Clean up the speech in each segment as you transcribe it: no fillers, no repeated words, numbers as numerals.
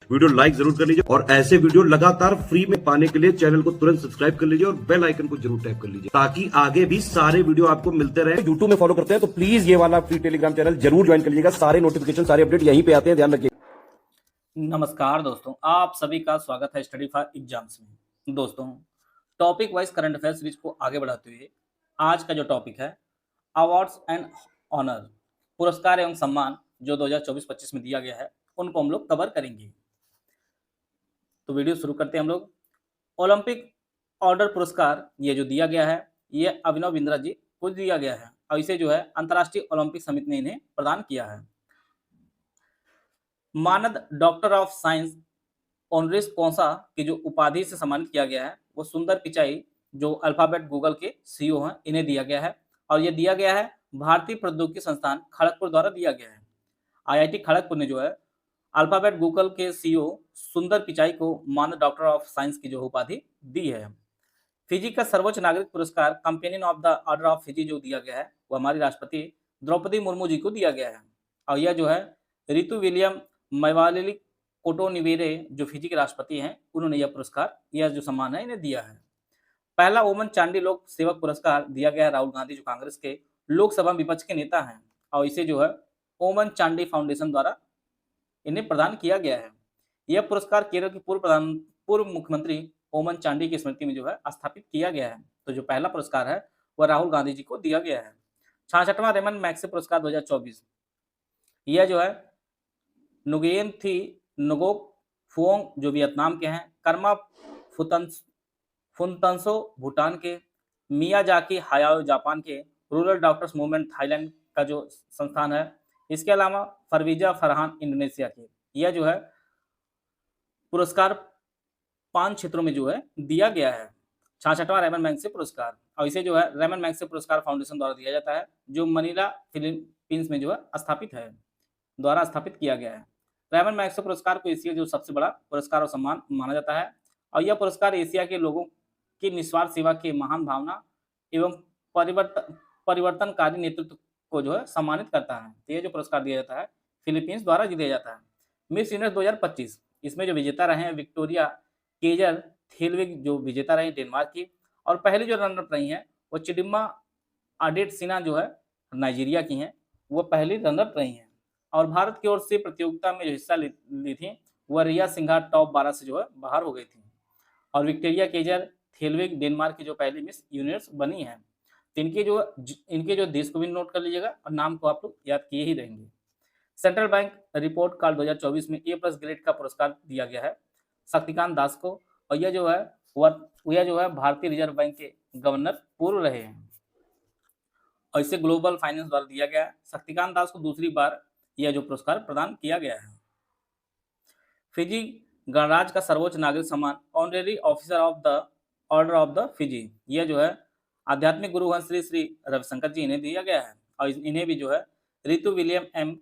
Video like जरूर कर लीजिए और ऐसे वीडियो लगातार फ्री में पाने के लिए चैनल को तुरंत सब्सक्राइब कर लीजिए और बेल आइकन को जरूर टैप कर लीजिए ताकि आगे भी सारे वीडियो आपको मिलते रहे। यूट्यूब में फॉलो करते हैं तो प्लीज ये वाला फ्री टेलीग्राम चैनल जरूर ज्वाइन कर लीजिएगा। सारे नोटिफिकेशन सारे अपडेट यहीं पे आते हैं, ध्यान रखिए। नमस्कार दोस्तों, आप सभी का स्वागत है स्टडी फॉर एग्जाम्स में। दोस्तों, topic wise current affair series को आगे बढ़ाते हुए आज का जो टॉपिक है अवार्ड्स एंड ऑनर, पुरस्कार एवं सम्मान जो 2024-25 में दिया गया है उनको हम लोग कवर करेंगे। तो वीडियो शुरू करते हैं हम लोग। ओलंपिक ऑर्डर पुरस्कार ये जो दिया गया है ये अभिनव बिंद्रा जी को दिया गया है और इसे जो है अंतर्राष्ट्रीय ओलंपिक समिति ने इन्हें प्रदान किया है। मानद डॉक्टर ऑफ साइंस ऑनरिस कौसा की जो उपाधि से सम्मानित किया गया है वो सुंदर पिचाई जो अल्फाबेट गूगल के सीईओ हैं इन्हें दिया गया है और ये दिया गया है भारतीय प्रौद्योगिकी संस्थान खड़गपुर द्वारा दिया गया है। आईआईटी खड़गपुर ने जो है अल्फाबेट गूगल के सीईओ सुंदर पिचाई को मानद डॉक्टर ऑफ साइंस की जो उपाधि दी है। फिजी का सर्वोच्च नागरिक पुरस्कार companion of the order of Fiji जो दिया गया है वो हमारी राष्ट्रपति द्रौपदी मुर्मू जी को दिया गया है और यह जो है ऋतु विलियम मैवालिली कोटोनिवेरे जो फिजी के राष्ट्रपति हैं उन्होंने यह पुरस्कार, यह जो सम्मान है इन्हें दिया है। पहला ओमन चांडी लोक सेवक पुरस्कार दिया गया है राहुल गांधी जो कांग्रेस के लोकसभा विपक्ष के नेता हैं और इसे जो है ओमन चांडी फाउंडेशन द्वारा इन्हें प्रदान किया गया है। यह पुरस्कार केरल के पूर्व मुख्यमंत्री ओमन चांडी की स्मृति में जो है स्थापित किया गया है। तो जो पहला पुरस्कार है वह राहुल गांधी जी को दिया गया है। 66वां रेमन मैग्सेसे पुरस्कार 2024 यह जो है नुगेन थी नगोक फुओंग जो वियतनाम के हैं, कर्मा फुनतंसो भूटान के, मियाजाकी हायाओ जापान के, रूरल डॉक्टर्स मूवमेंट थाईलैंड का जो संस्थान है, इसके अलावा फरवीजा फरहान इंडोनेशिया की। यह जो है पुरस्कार 5 क्षेत्रों में जो है दिया गया है। 66वां रेमन मैग्सेसे पुरस्कार और इसे जो है रेमन मैग्सेसे पुरस्कार फाउंडेशन द्वारा दिया जाता है जो मनीला फिलीपींस में जो है द्वारा स्थापित किया गया है। रेमन मैग्सेसे पुरस्कार को एशिया जो सबसे बड़ा पुरस्कार और सम्मान माना जाता है और यह पुरस्कार एशिया के लोगों की निस्वार्थ सेवा के महान भावना एवं परिवर्तनकारी नेतृत्व को जो है सम्मानित करता है। तो यह जो पुरस्कार दिया जाता है फिलीपींस द्वारा दिया जाता है। मिस यूनिवर्स 2025 इसमें जो विजेता रहे हैं विक्टोरिया केजर थेलविग जो विजेता रही डेनमार्क की और पहली जो रनर रही हैं वो चिडिम्मा अडेटसिना जो है नाइजीरिया की हैं, वो पहली रनर रही हैं। और भारत की ओर से प्रतियोगिता में जो हिस्सा ली थी वह रिया सिंघा टॉप 12 से जो है बाहर हो गई थी और विक्टोरिया केजर थेलविग डेनमार्क की जो पहली मिस यूनिवर्स बनी है। तो इनके जो देश को भी नोट कर लीजिएगा और नाम को आप लोग याद किए ही रहेंगे। सेंट्रल बैंक रिपोर्ट कार्ड 2024 में ए+ ग्रेड का पुरस्कार दिया गया है शक्तिकांत दास को और यह जो है भारतीय रिजर्व बैंक के गवर्नर पूर्व रहे हैं और इसे ग्लोबल फाइनेंस द्वारा दिया गया है। शक्तिकांत दास को दूसरी बार यह जो पुरस्कार प्रदान किया गया है। फिजी गणराज्य का सर्वोच्च नागरिक सम्मान honorary officer of the order of the Fiji, यह जो है आध्यात्मिक गुरु हैं श्री रविशंकर जी इन्हें दिया गया है और इन्हें भी जो है ऋतु विलियम एम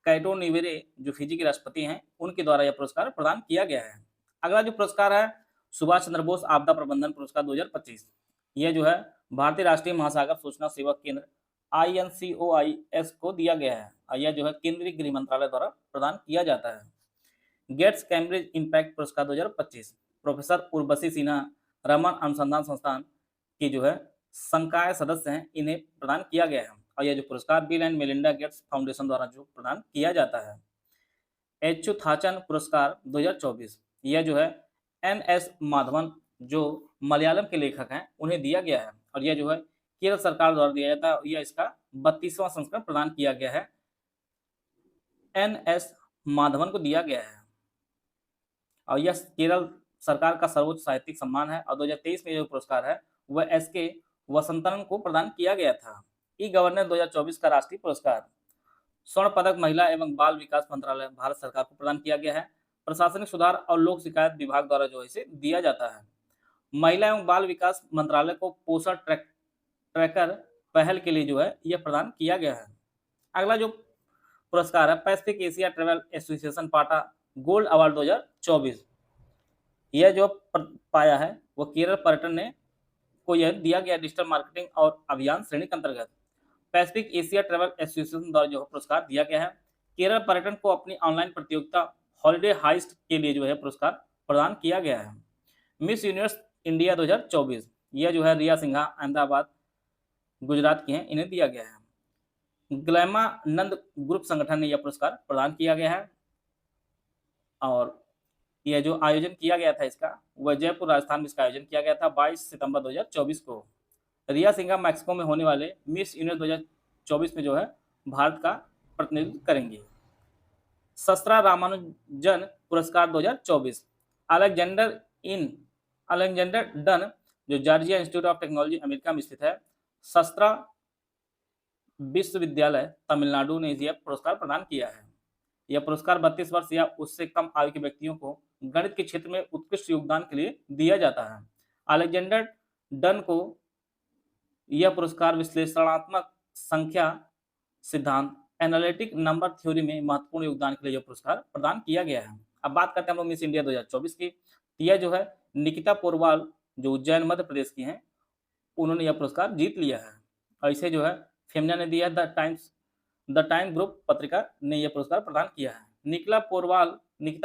कैटोनिवेरे जो फिजी के राष्ट्रपति हैं उनके द्वारा यह पुरस्कार प्रदान किया गया है। अगला जो पुरस्कार है सुभाष चंद्र बोस आपदा प्रबंधन पुरस्कार 2025, यह जो है भारतीय राष्ट्रीय महासागर सूचना सेवा केंद्र INCOIS को दिया गया है और यह जो है केंद्रीय गृह मंत्रालय द्वारा प्रदान किया जाता है। गेट्स कैम्ब्रिज इम्पैक्ट पुरस्कार 2025 प्रोफेसर उर्वशी सिन्हा रमन अनुसंधान संस्थान की जो है संकाय सदस्य हैं इन्हें प्रदान किया गया है और यह जो पुरस्कार bill and Melinda Gates foundation द्वारा जो प्रदान किया जाता है। एचु थाचन पुरस्कार 2024 यह जो है NS माधवन जो मलयालम के लेखक हैं उन्हें दिया गया है और यह जो है केरल सरकार द्वारा दिया जाता है। यह इसका 32वां संस्करण प्रदान किया गया है, NS माधवन को दिया गया है और यह केरल सरकार का सर्वोच्च साहित्यिक सम्मान है और 2023 में जो पुरस्कार है वह SK वसंतन को प्रदान किया गया था। ई गवर्नर 2024 का राष्ट्रीय पुरस्कार स्वर्ण पदक महिला एवं बाल विकास मंत्रालय भारत सरकार को प्रदान किया गया है। प्रशासनिक सुधार और लोक शिकायत विभाग द्वारा जो इसे दिया जाता है। महिला एवं बाल विकास मंत्रालय को पोषण ट्रैकर पहल के लिए जो है यह प्रदान किया गया है। अगला जो पुरस्कार है पैसिफिक एशिया ट्रेवल एसोसिएशन पाटा गोल्ड अवार्ड 2024, यह जो पाया है वो केरल पर्यटन ने को यह दिया गया डिजिटल मार्केटिंग और अभियान श्रेणी के अंतर्गत पैसिफिक एशिया ट्रेवल एसोसिएशन द्वारा जो पुरस्कार दिया गया है। केरल पर्यटन को अपनी ऑनलाइन प्रतियोगिता हॉलिडे हाइस्ट के लिए जो है पुरस्कार प्रदान किया गया है। मिस यूनिवर्स इंडिया 2024 यह जो है रिया सिन्हा अहमदाबाद गुजरात की हैं, इन्हें दिया गया है। ग्लैमानंद ग्रुप संगठन ने यह पुरस्कार प्रदान किया गया है और यह जो आयोजन किया गया था इसका वह जयपुर राजस्थान में इसका आयोजन किया गया था 22 सितंबर 2024 को। रिया सिन्हा मैक्सिको में होने वाले मिस यूनिवर्स 2024 में जो है भारत का प्रतिनिधित्व करेंगी। सस्त्रा रामानुजन पुरस्कार 2024 अलेक्जेंडर डन जो Georgia institute of technology America में स्थित है, सस्त्रा विश्वविद्यालय तमिलनाडु ने यह पुरस्कार प्रदान किया है। यह पुरस्कार 32 वर्ष या उससे कम आयु के व्यक्तियों को गणित के क्षेत्र में उत्कृष्ट योगदान के लिए दिया जाता है। अलेक्जेंडर डन को यह पुरस्कार विश्लेषणात्मक संख्या सिद्धांत एनालिटिक नंबर थ्योरी में महत्वपूर्ण योगदान के लिए यह पुरस्कार प्रदान किया गया है। अब बात करते हैं हम लोग मिस इंडिया 2024 की। यह जो है निकिता पोरवाल जो उज्जैन मध्य प्रदेश की हैं, उन्होंने यह पुरस्कार जीत लिया है। और इसे जो है फेमना ने दिया, द टाइम ग्रुप पत्रिका ने यह पुरस्कार प्रदान किया है। निकिता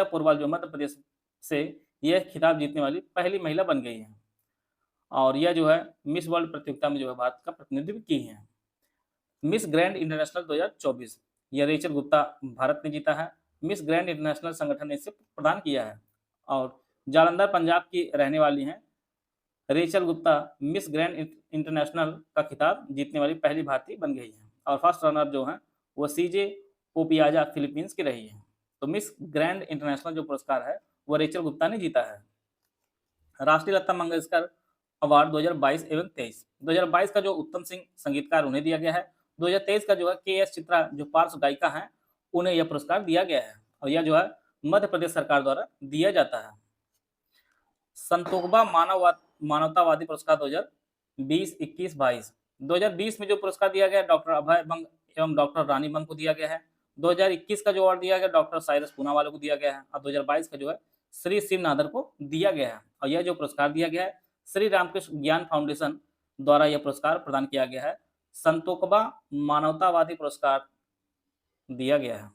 पोरवाल जो मध्य प्रदेश से यह खिताब जीतने वाली पहली महिला बन गई है और यह जो है मिस वर्ल्ड प्रतियोगिता में जो है भारत का प्रतिनिधित्व की है। मिस ग्रैंड इंटरनेशनल 2024 यह रेचल गुप्ता भारत ने जीता है। मिस ग्रैंड इंटरनेशनल संगठन ने इसे प्रदान किया है और जालंधर पंजाब की रहने वाली हैं Rachel Gupta miss grand international का खिताब जीतने वाली पहली भारतीय बन गई है और फर्स्ट रनर जो है वह सीजे ओपियाजा फिलीपींस की रही है। तो मिस ग्रैंड इंटरनेशनल जो पुरस्कार है वह रेचल गुप्ता ने जीता है। राष्ट्रीय लता मंगेशकर अवार्ड 2022 एवं 23 2022 का जो उत्तम सिंह संगीतकार उन्हें दिया गया है। 2023 का जो है के.एस. चित्रा जो पार्श्व गायिका हैं उन्हें यह पुरस्कार दिया गया है और यह जो है मध्य प्रदेश सरकार द्वारा दिया जाता है। संतोखबा मानवतावादी पुरस्कार 2020-21-22 2020 में जो पुरस्कार दिया गया डॉक्टर अभय बंग एवं डॉक्टर रानी बंग को दिया गया है। 2021 का जो अवार्ड दिया गया डॉक्टर साइरस पूनावाला को दिया गया है और 2022 का जो है श्री शिव नादर को दिया गया है और यह जो पुरस्कार दिया गया है श्री रामकृष्ण ज्ञान फाउंडेशन द्वारा यह पुरस्कार प्रदान किया गया है। संतोखबा मानवतावादी पुरस्कार दिया गया है।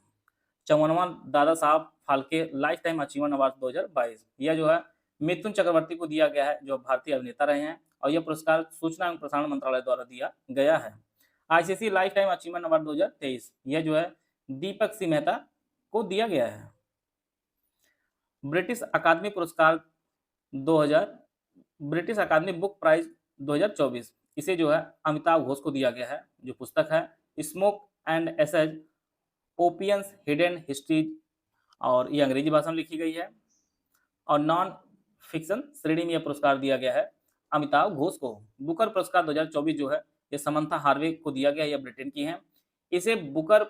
54वां Dada Saheb Phalke life time achievement award 2022 यह जो है मिथुन चक्रवर्ती को दिया गया है जो भारतीय अभिनेता रहे हैं और यह पुरस्कार सूचना एवं प्रसारण मंत्रालय द्वारा दिया गया है। ICC life time achievement award 2023 यह जो है दीपक सिंह मेहता को दिया गया है। ब्रिटिश अकादमी पुरस्कार 2000 ब्रिटिश अकादमी बुक प्राइज 2024 इसे जो है अमिताभ घोष को दिया गया है। जो पुस्तक है smoke and ashes opium's hidden histories और ये अंग्रेजी भाषा में लिखी गई है और नॉन फिक्शन श्रेणी में यह पुरस्कार दिया गया है अमिताभ घोष को। बुकर पुरस्कार 2024 जो है ये समंथा हार्वे को दिया गया है, यह ब्रिटेन की हैं। इसे बुकर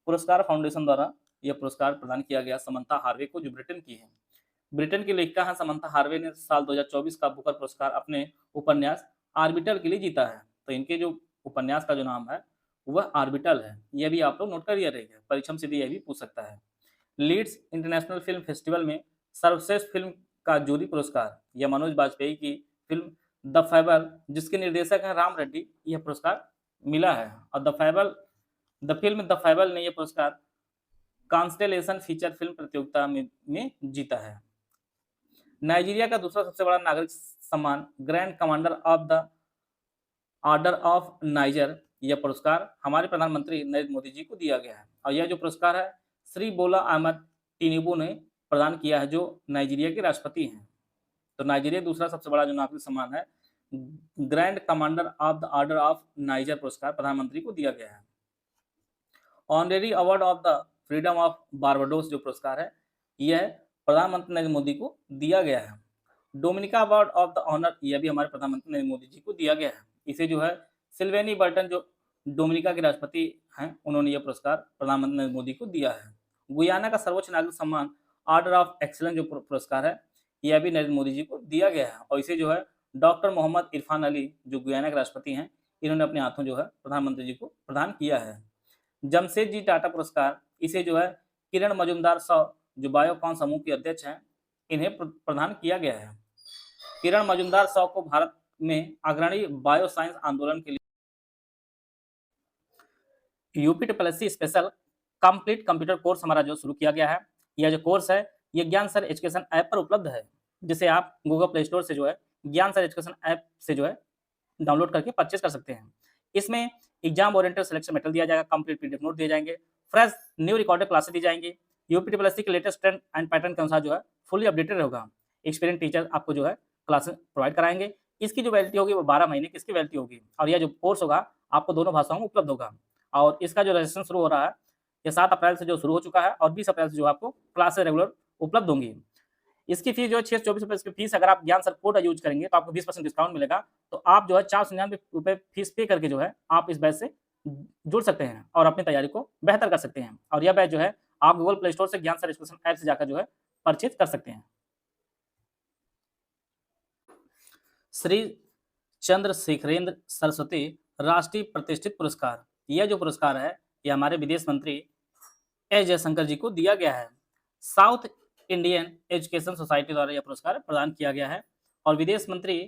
पुरस्कार फाउंडेशन द्वारा यह पुरस्कार प्रदान किया गया समंथा हार्वे को जो ब्रिटेन की है। ब्रिटेन की लेखिका है समंथा हार्वे ने साल 2024 का बुकर पुरस्कार अपने उपन्यास आर्बिटल के लिए जीता है। तो इनके जो उपन्यास का जो नाम है वह आर्बिटल है, यह भी आप लोग नोट करिए रहेगा, परीक्षा में सीधे यह भी पूछ सकता है। लीड्स इंटरनेशनल फिल्म फेस्टिवल में सर्वश्रेष्ठ फिल्म का जूरी पुरस्कार यह मनोज बाजपेयी की फिल्म द फेबल जिसके निर्देशक हैं राम रेड्डी यह पुरस्कार मिला है और द फिल्म द फेबल ने यह पुरस्कार कॉन्स्टेलेशन फीचर फिल्म प्रतियोगिता में जीता है। नाइजीरिया का दूसरा सबसे बड़ा नागरिक सम्मान grand commander of the order of niger यह पुरस्कार हमारे प्रधानमंत्री नरेंद्र मोदी जी को दिया गया है और यह जो पुरस्कार है श्री बोला अहमद टिनिबू ने प्रदान किया है जो नाइजीरिया के राष्ट्रपति हैं। तो नाइजीरिया दूसरा सबसे बड़ा जो नागरिक सम्मान है grand commander of the order of niger पुरस्कार प्रधानमंत्री को दिया गया है। Honorary award of the freedom of Barbados जो पुरस्कार है यह प्रधानमंत्री नरेंद्र मोदी को दिया गया है। Dominica award of the honour यह भी हमारे प्रधानमंत्री नरेंद्र मोदी जी को दिया गया है। इसे जो है सिल्वेनी बर्टन जो डोमिनिका के राष्ट्रपति हैं उन्होंने यह पुरस्कार प्रधानमंत्री नरेंद्र मोदी को दिया है। गुयाना का सर्वोच्च नागरिक सम्मान ऑर्डर ऑफ एक्सीलेंस जो पुरस्कार है यह भी नरेंद्र मोदी जी को दिया गया है और इसे जो है डॉक्टर मोहम्मद इरफान अली जो गुयाना के राष्ट्रपति हैं इन्होंने अपने हाथों जो है प्रधानमंत्री जी को प्रदान किया है। जमशेद जी टाटा पुरस्कार इसे जो है किरण मजुमदार जो बायोकॉन समूह के अध्यक्ष हैं इन्हें प्रदान किया गया है। किरण मजुमदार को भारत में अग्रणी बायो साइंस आंदोलन के लिए UP triple SC special complete computer course हमारा जो शुरू किया गया है। यह जो कोर्स है ये ज्ञान सर एजुकेशन ऐप पर उपलब्ध है, जिसे आप गूगल प्ले स्टोर से जो है ज्ञान सर एजुकेशन ऐप से जो है डाउनलोड करके परचेज कर सकते हैं। इसमें एग्जाम ओरिएंटेड सिलेक्शन मटेरियल दिया जाएगा, कंप्लीट पीडीएफ नोट दिए जाएंगे, फ्रेश न्यू रिकॉर्डेड क्लासेस दी जाएंगी, यूपी प्लस के लेटेस्ट ट्रेंड एंड पैटर्न के अनुसार जो है फुली अपडेटेड होगा। एक्सपीरियंस टीचर आपको जो है क्लासेस प्रोवाइड कराएंगे। इसकी जो वैलिडिटी होगी वो 12 महीने की इसकी वैलिडिटी होगी, और यह जो कोर्स होगा आपको दोनों भाषाओं में उपलब्ध होगा। और इसका जो रजिस्ट्रेशन शुरू हो रहा है ये 7 अप्रैल से जो शुरू हो चुका है, और 20 अप्रैल से जो आपको क्लासेस रेगुलर उपलब्ध होंगी। इसकी फीस जो है 624 रुपये इसकी फीस, अगर आप ज्ञान सर कोड यूज करेंगे तो आपको 20% डिस्काउंट मिलेगा। तो आप जो है 499 रुपये फीस पे करके जो है आप इस बैच से जुड़ सकते हैं और अपनी तैयारी को बेहतर कर सकते हैं। और यह बैच जो है आप गूगल प्ले स्टोर से ज्ञान सर एजुकेशन ऐप से जाकर जो है परचेज कर सकते हैं। श्री चंद्रशेखरेंद्र सरस्वती राष्ट्रीय प्रतिष्ठित पुरस्कार, यह जो पुरस्कार है ये हमारे विदेश मंत्री एस जयशंकर जी को दिया गया है। साउथ इंडियन एजुकेशन सोसाइटी द्वारा यह पुरस्कार प्रदान किया गया है, और विदेश मंत्री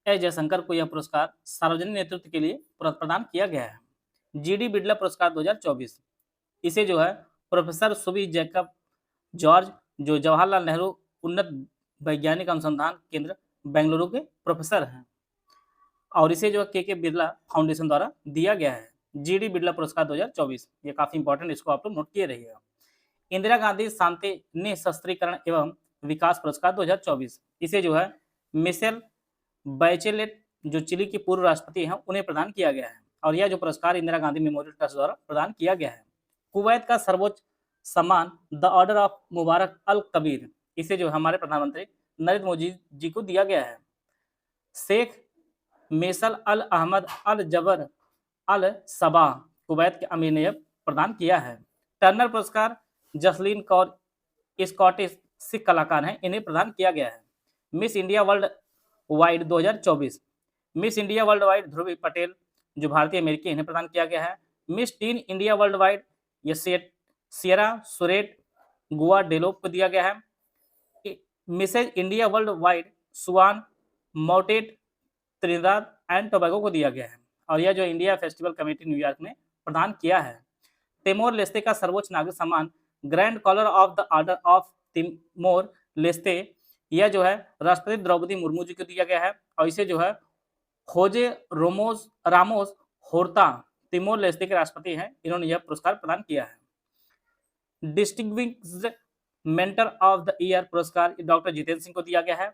एस जयशंकर को यह पुरस्कार सार्वजनिक नेतृत्व के लिए प्रदान किया गया है। जीडी बिड़ला पुरस्कार 2024, इसे जो है प्रोफेसर सुबी जैकब जॉर्ज जो जवाहरलाल नेहरू उन्नत वैज्ञानिक अनुसंधान केंद्र बेंगलुरु के प्रोफेसर हैं, और इसे जो के बिरला फाउंडेशन द्वारा दिया गया है। जीडी बिड़ला पुरस्कार 2024, ये काफी इंपॉर्टेंट, इसको आप लोग नोट किए रहिएगा। इंदिरा गांधी शांति निःशस्त्रीकरण एवं विकास पुरस्कार 2024, इसे जो है मिशेल बैचेलेट जो चिली की पूर्व राष्ट्रपति हैं उन्हें प्रदान किया गया है, और यह जो पुरस्कार इंदिरा गांधी मेमोरियल ट्रस्ट द्वारा प्रदान किया गया है। कुवैत का सर्वोच्च सम्मान द ऑर्डर ऑफ मुबारक अल कबीर, इसे जो हमारे प्रधानमंत्री नरेंद्र मोदी जी को दिया गया है। शेख मेसल अल अहमद अल जबर अल सबा कुवैत के अमीर ने यह प्रदान किया है। टर्नर पुरस्कार जसलीन कौर स्कॉटिश सिख कलाकार हैं, इन्हें प्रदान किया गया है। Miss India world wide 2024, miss India world wide Dhruvi Patel जो भारतीय अमेरिकी, इन्हें प्रदान किया गया है। Miss teen India world wide ये सियरा सुरेट गुआ डेलोप को दिया गया है। Mrs India world wide Suan Moutett Trinidad and Tobago को दिया गया है, और यह जो इंडिया फेस्टिवल कमेटी न्यूयॉर्क ने प्रदान किया है। तिमोर लेस्ते का सर्वोच्च नागरिक सम्मान grand collar of the order of Timor Leste, यह जो है राष्ट्रपति द्रौपदी मुर्मू जी को दिया गया है, और इसे जो है खोजे रामोस होर्ता तिमोर लेस्ते के राष्ट्रपति हैं, इन्होंने यह पुरस्कार प्रदान किया है। Distinguished mentor of the year पुरस्कार डॉक्टर जितेंद्र सिंह को दिया गया है,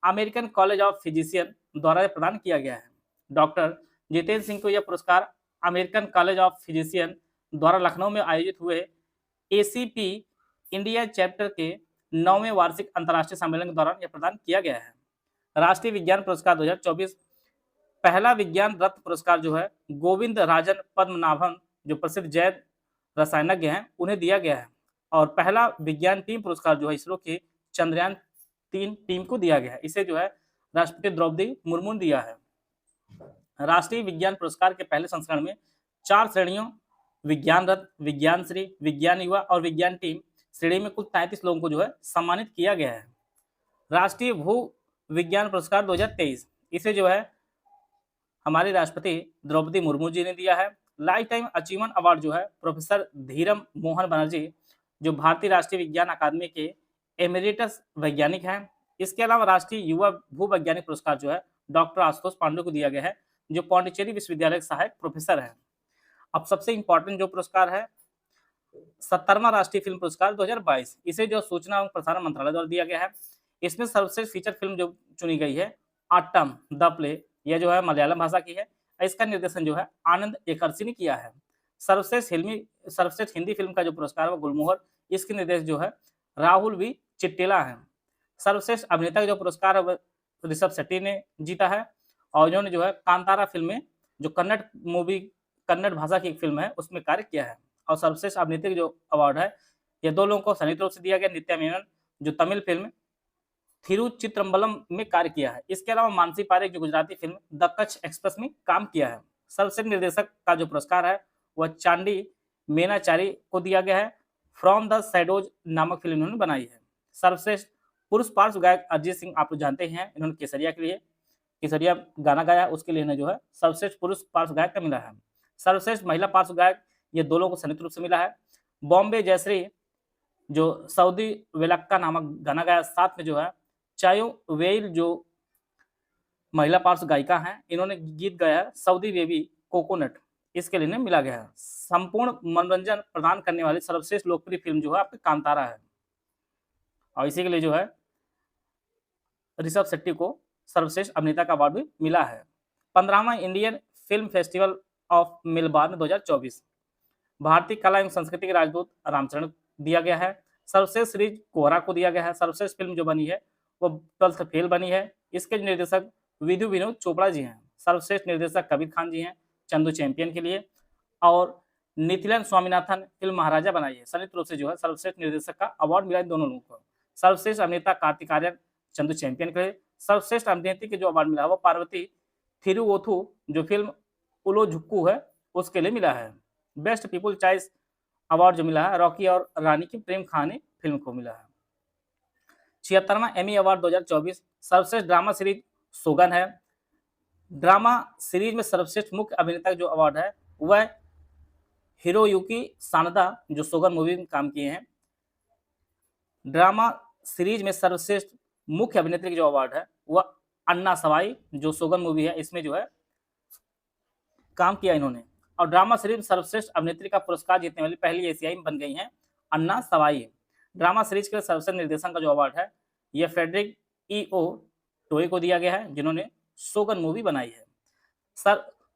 अमेरिकन कॉलेज ऑफ फिजिशियन द्वारा प्रदान किया गया है। डॉक्टर जितेंद्र सिंह को यह पुरस्कार अमेरिकन कॉलेज ऑफ फिजिशियन द्वारा लखनऊ में आयोजित हुए एसीपी इंडिया चैप्टर के 9वें वार्षिक अंतर्राष्ट्रीय सम्मेलन के दौरान यह प्रदान किया गया है। राष्ट्रीय विज्ञान पुरस्कार 2024, पहला विज्ञान रत्न पुरस्कार जो है गोविंद राजन पद्मनाभन जो प्रसिद्ध जैव रसायनज्ञ हैं उन्हें दिया गया है, और पहला विज्ञान टीम पुरस्कार जो है इसरो के चंद्रयान 3 टीम को दिया गया है, इसे जो है राष्ट्रपति द्रौपदी मुर्मू ने दिया है। राष्ट्रीय विज्ञान पुरस्कार के पहले संस्करण में 4 श्रेणियों विज्ञान रत्न, विज्ञान श्री, विज्ञान युवा और विज्ञान टीम श्रेणी में कुल 33 लोगों को जो है सम्मानित किया गया है। राष्ट्रीय भू विज्ञान पुरस्कार 2023, इसे जो है हमारे राष्ट्रपति द्रौपदी मुर्मू जी ने दिया है। लाइफ टाइम अचीवमेंट अवार्ड जो है प्रोफेसर धीरम मोहन बनर्जी जो भारतीय राष्ट्रीय विज्ञान अकादमी के एमेरिटस वैज्ञानिक हैं। इसके अलावा राष्ट्रीय युवा भू वैज्ञानिक पुरस्कार जो है डॉक्टर आशुतोष पांडे को दिया गया है जो पौंडीचेरी विश्वविद्यालय के सहायक प्रोफेसर हैं। अब सबसे इंपॉर्टेंट जो पुरस्कार है 70वां राष्ट्रीय फिल्म पुरस्कार 2022, इसे जो सूचना एवं प्रसारण मंत्रालय द्वारा दिया गया है। इसमें सर्वश्रेष्ठ फीचर फिल्म जो चुनी गई है आटम द प्ले, यह जो है मलयालम भाषा की है, इसका निर्देशन जो है आनंद एकर्षी ने किया है। सर्वश्रेष्ठ हिंदी फिल्म का जो पुरस्कार है गुलमोहर, इसके निर्देश जो है राहुल वी चिट्टिला है। सर्वश्रेष्ठ अभिनेता का जो पुरस्कार है ऋषभ शेट्टी ने जीता है, और उन्होंने जो है कांतारा फिल्म में जो कन्नड़ भाषा की एक फिल्म है उसमें कार्य किया है। और सर्वश्रेष्ठ अभिनेत्री जो अवार्ड है ये 2 लोगों को संयुक्त रूप से दिया गया, नित्या मेनन जो तमिल फिल्म थिरुचित्रम्बलम में कार्य किया है। इसके अलावा मानसी पारेख जो Gujarati film the Kutch express में काम किया है। सर्वश्रेष्ठ निर्देशक का जो पुरस्कार है वह चांडी मेनाचारी को दिया गया है, फ्रॉम द शैडोज नामक फिल्म इन्होंने बनाई है। सर्वश्रेष्ठ पुरुष पार्श्व गायक अरिजीत सिंह आप लोग जानते हैं, इन्होंने केसरिया के लिए केसरिया गाना गाया, उसके लिए इन्हें जो है सर्वश्रेष्ठ पुरुष पार्श्व गायक का मिला है। सर्वश्रेष्ठ महिला पार्श्व गायक ये 2 लोगों को संयुक्त रूप से मिला है। बॉम्बे जयश्री जो सऊदी वेलक्का नामक गाना गाया, साथ में जो है चायो वेल जो महिला पार्श्व गायिका हैं, इन्होंने गीत गाया है सऊदी बेबी कोकोनट, इसके लिए इन्हें मिला गया है। संपूर्ण मनोरंजन प्रदान करने वाली सर्वश्रेष्ठ लोकप्रिय फिल्म जो है आपकी कांतारा है, और इसी के लिए जो है ऋषभ शेट्टी को सर्वश्रेष्ठ अभिनेता का अवार्ड भी मिला है। 15वां Indian film festival of Melbourne 2024 भारतीय कला एवं संस्कृति के राजदूत रामचरण दिया गया है। सर्वश्रेष्ठ सीरीज कोहरा को दिया गया है। सर्वश्रेष्ठ फिल्म जो बनी है वो 12th फेल बनी है। इसके निर्देशक विधु विनोद चोपड़ा जी हैं। सर्वश्रेष्ठ निर्देशक कबीर खान जी हैं चंदू चैंपियन के लिए, और निथिलन स्वामीनाथन फिल्म महाराजा बनाई है। संयुक्त रूप से जो है सर्वश्रेष्ठ निर्देशक का अवार्ड मिला है दोनों लोगों को। सर्वश्रेष्ठ अभिनेता कार्तिक आर्यन चंदू चैंपियन के लिए। सर्वश्रेष्ठ अभिनेत्री के जो अवार्ड मिला है वो पार्वती थिरुवोथु जो फिल्म उलो झुक्कू है उसके लिए मिला है। बेस्ट पीपल चॉइस अवार्ड जो मिला है रॉकी और रानी की प्रेम कहानी फिल्म को मिला है। 76वां एमी अवार्ड 2024 सर्वश्रेष्ठ ड्रामा सीरीज सोगन है। ड्रामा सीरीज में सर्वश्रेष्ठ मुख्य अभिनेता जो अवार्ड है वह हिरोयुकी सानदा जो सोगन मूवी में काम किए हैं। ड्रामा सीरीज में सर्वश्रेष्ठ मुख्य अभिनेत्री की जो अवार्ड है वह अन्ना सवाई जो सोगन मूवी है इसमें जो है काम किया इन्होंने। और ड्रामा सीरीज में सर्वश्रेष्ठ अभिनेत्री का पुरस्कार जीतने वाली पहली एशियाई बन गई हैं अन्ना सवाई। ड्रामा सीरीज के सर्वश्रेष्ठ निर्देशन का जो अवार्ड है यह फ्रेडरिक ई.ओ. टोए को दिया गया है जिन्होंने सोगन मूवी बनाई है।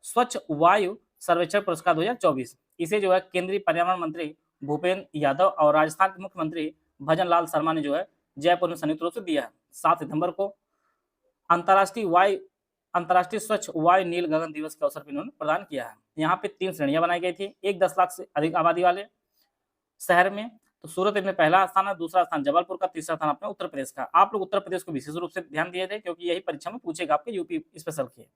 स्वच्छ वायु सर्वेक्षण पुरस्कार 2024 इसे जो है केंद्रीय पर्यावरण मंत्री भूपेंद्र यादव और राजस्थान के मुख्यमंत्री भजन लाल शर्मा ने जो है जयपुर में संयुक्त रूप से दिया है। 7 सितंबर को अंतर्राष्ट्रीय स्वच्छ वायु नील गगन दिवस के अवसर पर इन्होंने प्रदान किया है। यहाँ पे 3 श्रेणियां बनाई गई थी। एक 10 लाख से अधिक आबादी वाले शहर में तो सूरत में पहला स्थान है, दूसरा स्थान जबलपुर का, तीसरा स्थान अपने उत्तर प्रदेश का। आप लोग उत्तर प्रदेश को विशेष रूप से ध्यान दिए थे क्योंकि यही परीक्षा में पूछेगा आपके यूपी स्पेशल के।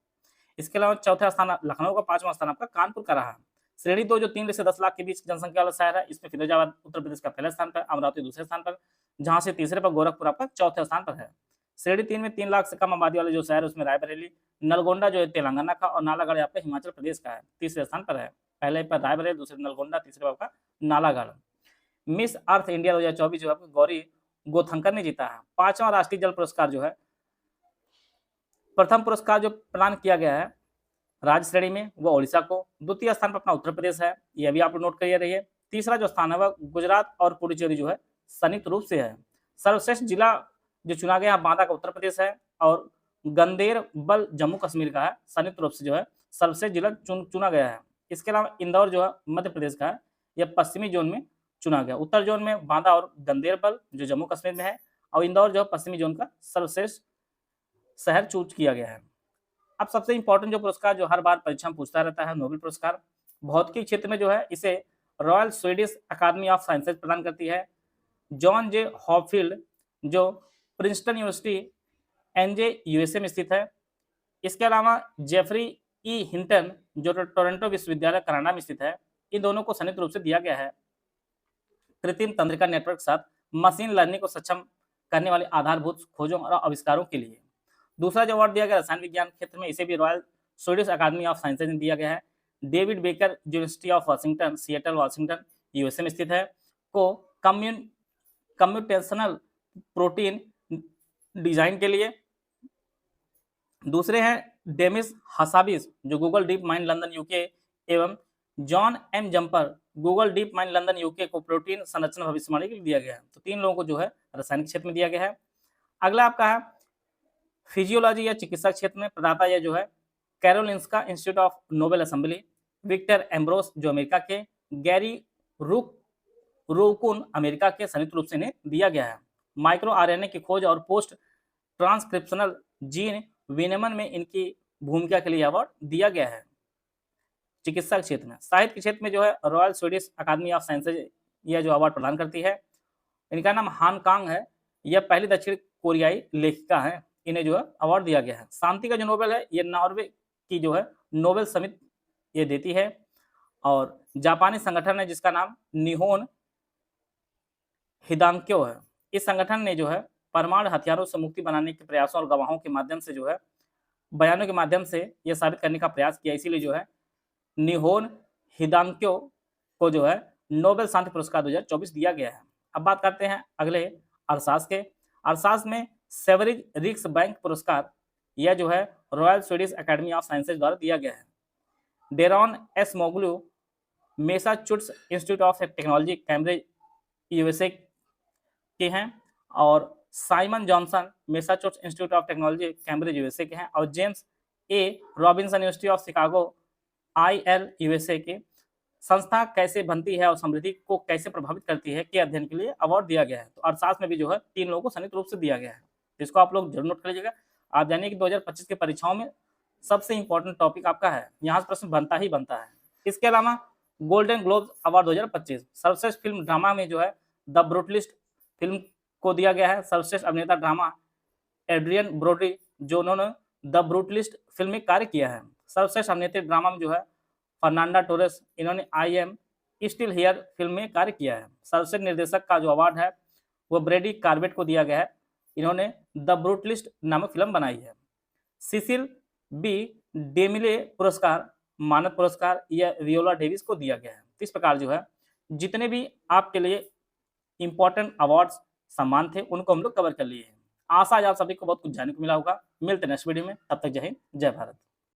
इसके अलावा चौथा स्थान लखनऊ का, 5वां स्थान आपका कानपुर का रहा। श्रेणी 2 जो 3 से 10 लाख के बीच जनसंख्या वाला शहर है इसमें फिरोजाबाद उत्तर प्रदेश का पहले स्थान पर, अमरावती दूसरे स्थान पर, जहां से तीसरे पर गोरखपुर आपका चौथे स्थान पर है। श्रेणी 3 में 3 लाख से कम आबादी वाले जो शहर है उसमें रायबरेली, नलगोंडा जो है तेलंगाना का, और नालागढ़ आपका हिमाचल प्रदेश का है, तीसरे स्थान पर है। पहले पर रायबरेली, दूसरे नलगोंडा, तीसरे पर आपका नालागढ़। मिस अर्थ इंडिया 2024 जो है गौरी गोथंकर ने जीता है। 5वां राष्ट्रीय जल पुरस्कार जो है, प्रथम पुरस्कार जो प्रदान किया गया है राज्य श्रेणी में वो ओडिशा को, द्वितीय स्थान पर अपना उत्तर प्रदेश है, यह भी आप नोट करिए रहिए। तीसरा जो स्थान है वह गुजरात और पुडुचेरी जो है संयुक्त रूप से है। सर्वश्रेष्ठ जिला जो चुना गया बांदा का उत्तर प्रदेश है, और गंदेरबल जम्मू कश्मीर का है, संयुक्त रूप से जो है सर्वश्रेष्ठ जिला चुना गया है। इसके अलावा इंदौर जो है मध्य प्रदेश का है, यह पश्चिमी जोन में चुना गया। उत्तर जोन में बांदा और गंदेरबल जो जम्मू कश्मीर में है, और इंदौर जो है पश्चिमी जोन का सर्वश्रेष्ठ शहर चूज किया गया है। अब सबसे इंपॉर्टेंट जो पुरस्कार जो हर बार परीक्षा में पूछता रहता है, नोबेल पुरस्कार। भौतिकी क्षेत्र में जो है इसे Royal Swedish Academy of Sciences प्रदान करती है। जॉन जे हॉपफील्ड जो प्रिंसटन यूनिवर्सिटी एनजे यूएसए में स्थित है। इसके अलावा जेफरी ई हिंटन जो टोरंटो विश्वविद्यालय कनाडा में स्थित है। इन दोनों को संयुक्त रूप से दिया गया है कृत्रिम तंत्रिका नेटवर्क के साथ मशीन लर्निंग को सक्षम करने वाले आधारभूत खोजों और आविष्कारों के लिए। दूसरा जो अवार्ड दिया गया रसायन विज्ञान क्षेत्र में, इसे भी Royal Swedish Academy of Sciences ने दिया गया है। David Baker University of Washington, Seattle Washington USA में स्थित है, को कम्प्यूटेशनल प्रोटीन डिजाइन के लिए। दूसरे हैं डेमिस हसाबिस जो Google DeepMind London UK, एवं John M Jumper Google DeepMind London UK को प्रोटीन संरचना भविष्यवाणी के लिए दिया गया है। तो 3 लोगों को जो है रासायनिक क्षेत्र में दिया गया है। अगला आपका है फिजियोलॉजी या चिकित्सा क्षेत्र में, प्रदाता यह जो है Karolinska Institute of Nobel Assembly, Victor Ambros जो अमेरिका के, गैरी रूकुन अमेरिका के, संयुक्त रूप से इन्हें दिया गया है। माइक्रो आरएनए की खोज और पोस्ट ट्रांसक्रिप्शनल जीन विनियमन में इनकी भूमिका के लिए अवार्ड दिया गया है। चिकित्सा क्षेत्र में, साहित्य के क्षेत्र में जो है royal Swedish Academy of Sciences यह जो अवार्ड प्रदान करती है। इनका नाम हान कांग है, यह पहली दक्षिण कोरियाई लेखिका है, इन्हें जो है अवार्ड दिया गया है। शांति का जो नोबेल है यह नॉर्वे की जो है नोबेल समिति ये देती है, और जापानी संगठन है जिसका नाम निहोन हिदांक्यो है। इस संगठन ने जो है परमाणु हथियारों से मुक्ति बनाने के प्रयासों और गवाहों के माध्यम से जो है बयानों के माध्यम से यह साबित करने का प्रयास किया, इसीलिए जो है निहोन हिदांक्यो को जो है नोबेल शांति पुरस्कार 2024 दिया गया है। अब बात करते हैं अगले अरसास के। अरसास में सेवरिज रिक्स बैंक पुरस्कार यह जो है royal Swedish academy of sciences द्वारा दिया गया है। Daron Acemoglu Massachusetts Institute of Technology Cambridge USA के हैं, और Simon Johnson Massachusetts Institute of Technology Cambridge USA के हैं, और James A Robinson university of Chicago IL USA के। संस्था कैसे बनती है और समृद्धि को कैसे प्रभावित करती है के अध्ययन के लिए अवार्ड दिया गया है। तो अरसास में भी जो है 3 लोगों को संयुक्त रूप से दिया गया है, जिसको आप लोग जरूर नोट कर लीजिएगा। आप जानिए कि 2025 की परीक्षाओं में सबसे इंपॉर्टेंट टॉपिक आपका है, यहाँ से प्रश्न बनता ही बनता है। इसके अलावा गोल्डन ग्लोब अवार्ड 2025 सर्वश्रेष्ठ फिल्म ड्रामा में जो है द ब्रूटलिस्ट फिल्म को दिया गया है। सर्वश्रेष्ठ अभिनेता ड्रामा एड्रियन ब्रोडी, जो उन्होंने द ब्रूटलिस्ट फिल्म में कार्य किया है। सर्वश्रेष्ठ अभिनेत्री ड्रामा में जो है फर्नांडा टोरेस, इन्होंने I am still here film में कार्य किया है। सर्वश्रेष्ठ निर्देशक का जो अवार्ड है वो ब्रेडी कार्बेट को दिया गया है, इन्होंने द ब्रूटलिस्ट नामक फिल्म बनाई है। सिसिल बी डेमिले पुरस्कार, मानद पुरस्कार, यह वियोला डेविस को दिया गया है। इस प्रकार जो है जितने भी आपके लिए इंपॉर्टेंट अवार्ड्स सम्मान थे उनको हम लोग कवर कर लिए हैं। आशा है आप सभी को बहुत कुछ जानने को मिला होगा। मिलते हैं नेक्स्ट वीडियो में, तब तक जय हिंद, जय भारत।